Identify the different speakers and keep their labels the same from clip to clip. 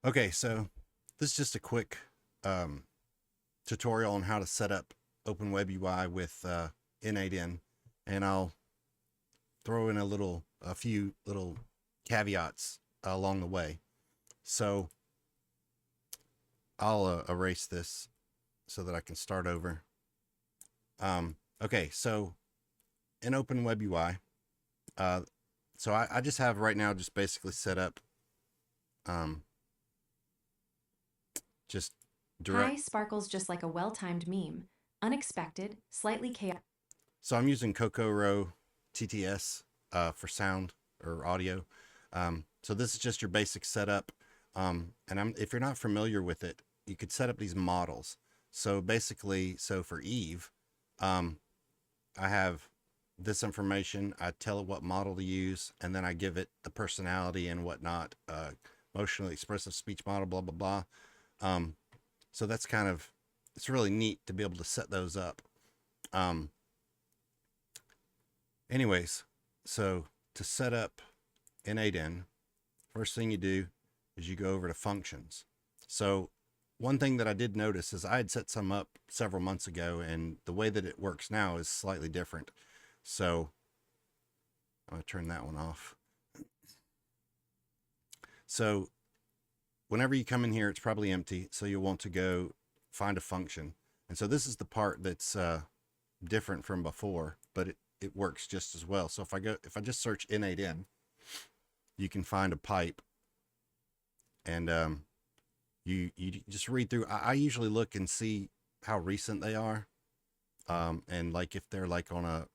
Speaker 1: Okay, so this is just a quick um, tutorial on how to set up Open WebUI with N8N, and I'll throw in a few little caveats along the way. So I'll erase this so that I can start over. Okay, so in Open WebUI, uh, so I just have right now just basically set up um, just direct.
Speaker 2: Hi sparkles just like a well-timed meme. Unexpected, slightly chaotic.
Speaker 1: So I'm using Row TTS for sound or audio. So this is just your basic setup. If you're not familiar with it, you could set up these models. So basically, so for Eve, um, I have this information. I tell it what model to use, and then I give it the personality and whatnot, emotionally expressive speech model, blah, blah, blah. Um, so that's kind of, it's really neat to be able to set those up. Um, Anyways, so to set up N8N, first thing you do is you go over to functions. So one thing that I did notice is I had set some up several months ago, and the way that it works now is slightly different. So I'm going to turn that one off. So whenever you come in here, it's probably empty. So you'll want to go find a function. And so this is the part that's different from before, but it works just as well. So if I just search N8N, you can find a pipe, and you just read through. I usually look and see how recent they are, and like if they're like on a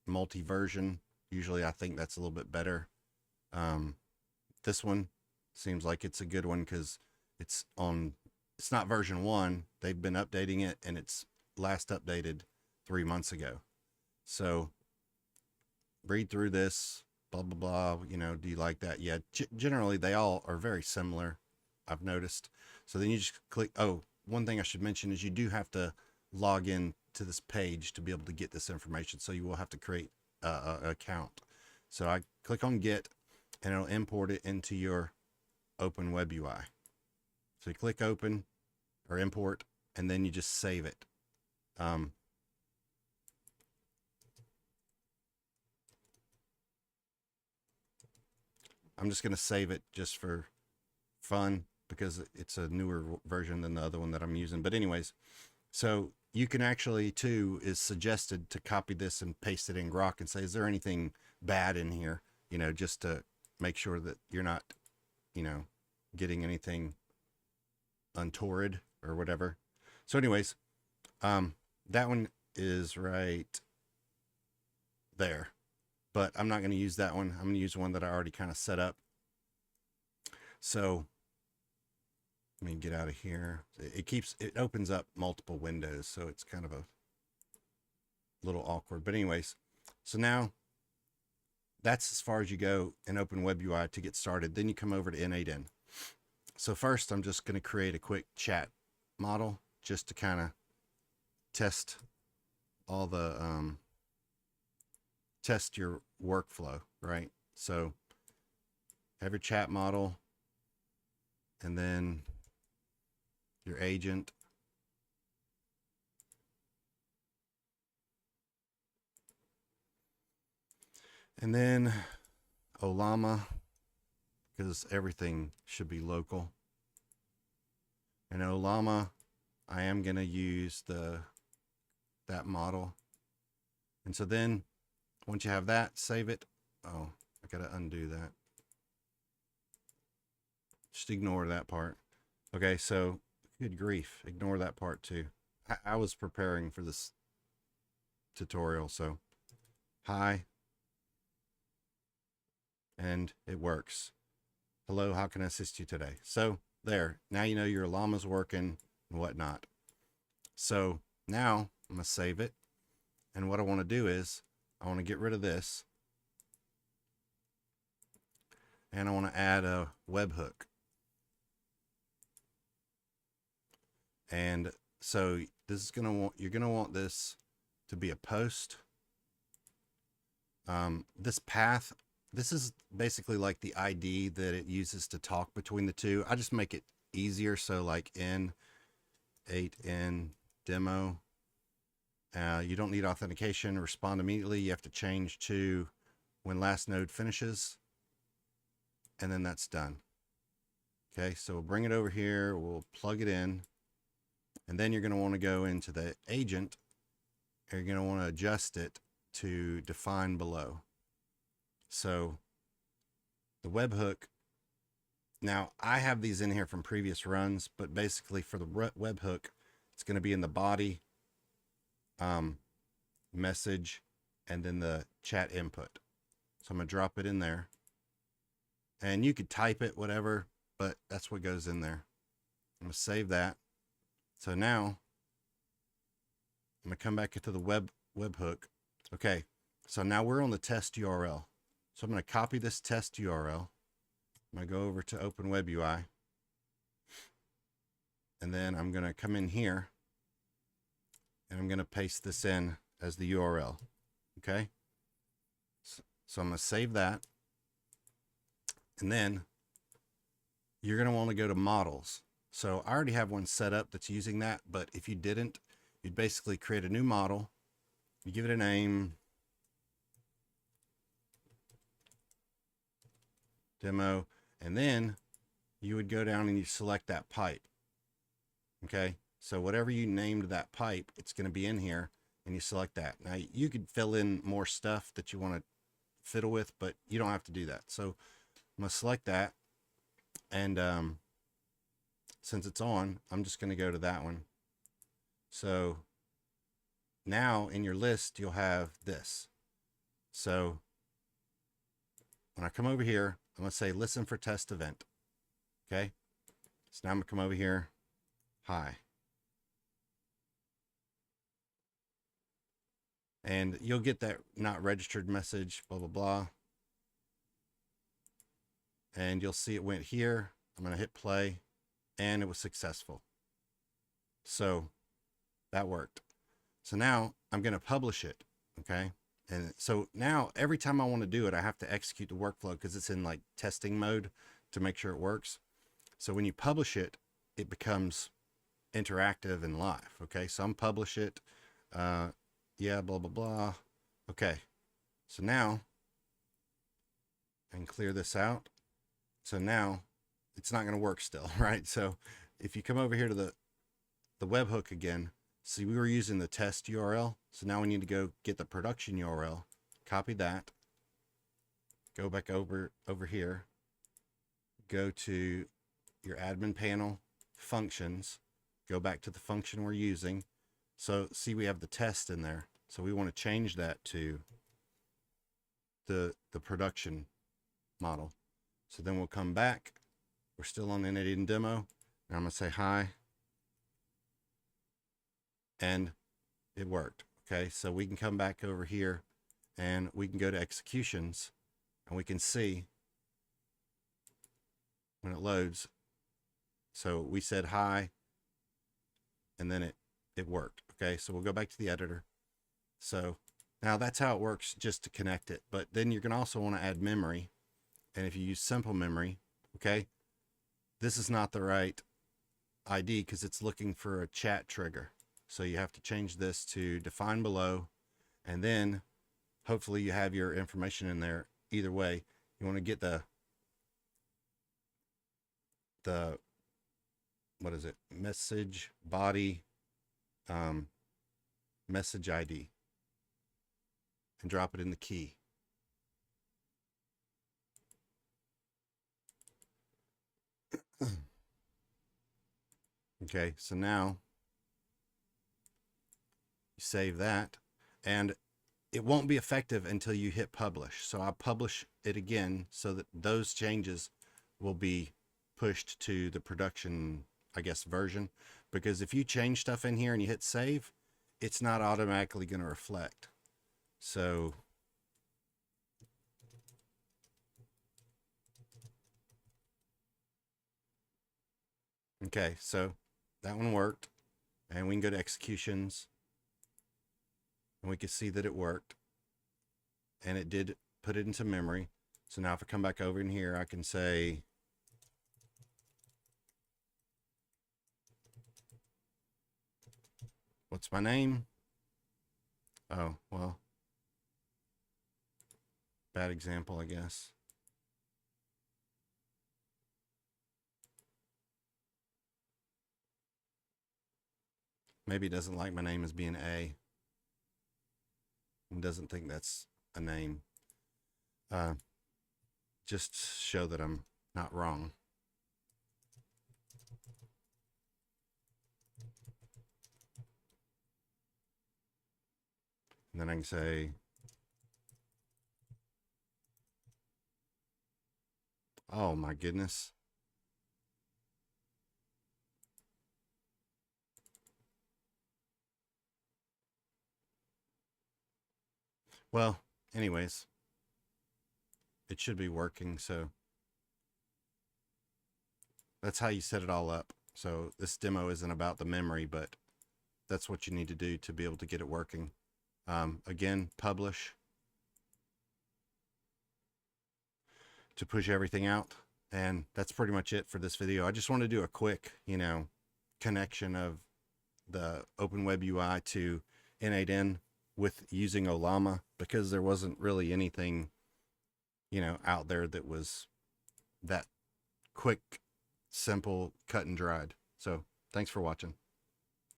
Speaker 1: multi version, usually I think that's a little bit better. Um, this one seems like it's a good one because it's on. It's not version 1. They've been updating it, and it's last updated 3 months ago. So read through this, blah blah blah. Do you like that? Yeah, generally they all are very similar, I've noticed. So then you just click. Oh, one thing I should mention is you do have to log in to this page to be able to get this information. So you will have to create an account. So I click on Get, and it'll import it into your Open WebUI. So you click Open or Import, and then you just save it. Um, I'm just going to save it just for fun because it's a newer version than the other one that I'm using. But anyways, so you can actually too is suggested to copy this and paste it in Grok and say, is there anything bad in here? Just to make sure that you're not, you know, getting anything untoward or whatever. So anyways, um, that one is right there, but I'm not going to use that one. I'm going to use one that I already kind of set up. So let me get out of here. It opens up multiple windows, so it's kind of a little awkward. But anyways, so now that's as far as you go in Open WebUI to get started. Then you come over to N8N. So first, I'm just going to create a quick chat model just to kind of test all the test your workflow, right? So have your chat model, and then your agent. And then Ollama, because everything should be local. And Ollama, I am going to use that model. And so then once you have that, save it. Oh, I got to undo that. Just ignore that part. Okay, so good grief, ignore that part too. I was preparing for this tutorial, so hi, and it works. Hello, how can I assist you today? So there, now you know your llama's working and whatnot. So now I'm gonna save it, and what I want to do is I want to get rid of this, and I want to add a webhook. And so this is you're gonna want this to be a post. This path this is basically like the ID that it uses to talk between the two. I just make it easier. So like N8N demo, you don't need authentication, respond immediately. You have to change to when last node finishes, and then that's done. Okay, so we'll bring it over here, we'll plug it in, and then you're going to want to go into the agent, and you're going to want to adjust it to define below. So the webhook, now I have these in here from previous runs, but basically for the webhook, it's going to be in the body, message, and then the chat input. So I'm going to drop it in there, and you could type it, whatever, but that's what goes in there. I'm going to save that. So now I'm going to come back into the webhook. Okay, so now we're on the test URL. So I'm going to copy this test URL. I'm going to go over to Open WebUI. And then I'm going to come in here and I'm going to paste this in as the URL. Okay, so I'm going to save that. And then you're going to want to go to models. So I already have one set up that's using that, but if you didn't, you'd basically create a new model. You give it a name, demo, and then you would go down and you select that pipe. Okay, so whatever you named that pipe, it's going to be in here, and you select that. Now you could fill in more stuff that you want to fiddle with, but you don't have to do that. So I'm going to select that, and since it's on, I'm just going to go to that one. So now in your list, you'll have this. So when I come over here, I'm going to say, listen for test event. Okay. So now I'm going to come over here. Hi. And you'll get that not registered message, blah, blah, blah. And you'll see it went here. I'm going to hit play, and it was successful. So that worked. So now I'm going to publish it. Okay. And so now every time I want to do it, I have to execute the workflow because it's in like testing mode to make sure it works. So when you publish it, it becomes interactive and live. Okay. So I'm publish it. Yeah, blah, blah, blah. Okay. So now I can clear this out. So now it's not going to work still, right? So if you come over here to the webhook again, see, we were using the test URL. So now we need to go get the production URL, copy that, go back over here, go to your admin panel, functions, go back to the function we're using. So see, we have the test in there. So we want to change that to the production model. So then we'll come back. We're still on N8N demo. And I'm going to say hi. And it worked. Okay, so we can come back over here and we can go to executions, and we can see when it loads. So we said hi, and then it worked. Okay, so we'll go back to the editor. So now that's how it works, just to connect it. But then you're going to also want to add memory. And if you use simple memory, okay, this is not the right ID because it's looking for a chat trigger. So you have to change this to define below, and then hopefully you have your information in there. Either way, you want to get the what is it? Message body, message ID, and drop it in the key. Okay, so now save that, and it won't be effective until you hit publish. So I'll publish it again so that those changes will be pushed to the production, I guess, version. Because if you change stuff in here and you hit save, it's not automatically going to reflect. So okay, so that one worked, and we can go to executions. And we can see that it worked, and it did put it into memory. So now if I come back over in here, I can say, what's my name? Oh, well, bad example, I guess. Maybe it doesn't like my name as being A and doesn't think that's a name. Just show that I'm not wrong. And then I can say, oh my goodness. Well, anyways, it should be working. So that's how you set it all up. So this demo isn't about the memory, but that's what you need to do to be able to get it working. Again, publish to push everything out. And that's pretty much it for this video. I just want to do a quick, connection of the Open WebUI to N8N with using Ollama, because there wasn't really anything, out there that was that quick, simple, cut and dried. So thanks for watching.